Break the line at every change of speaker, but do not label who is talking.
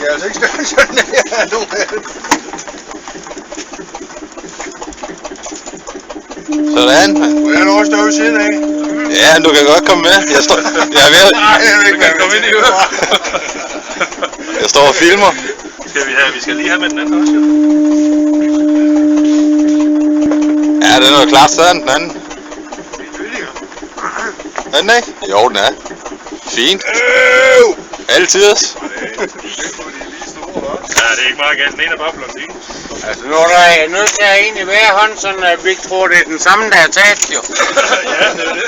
er altså ikke sådan her, nogen af dem.
Sådan, mand.
Må jeg også stå ved siden af?
Ja, du kan godt komme med. Jeg er ved at...
Nej, jeg vil ikke være
komme ind i
med.
øret.
Jeg står og filmer.
Vi skal lige have med den anden også, jo.
Ja, den er jo klart større end den anden. Er den ikke? Jo, den er. Fint. Altid.
Ja, det er ikke meget galt. Den ene er bare blondine.
Altså nu er der nødt til at have en i hver hånd, sådan at vi ikke tror, det er den samme, der er taget, jo.
Ja, det er det.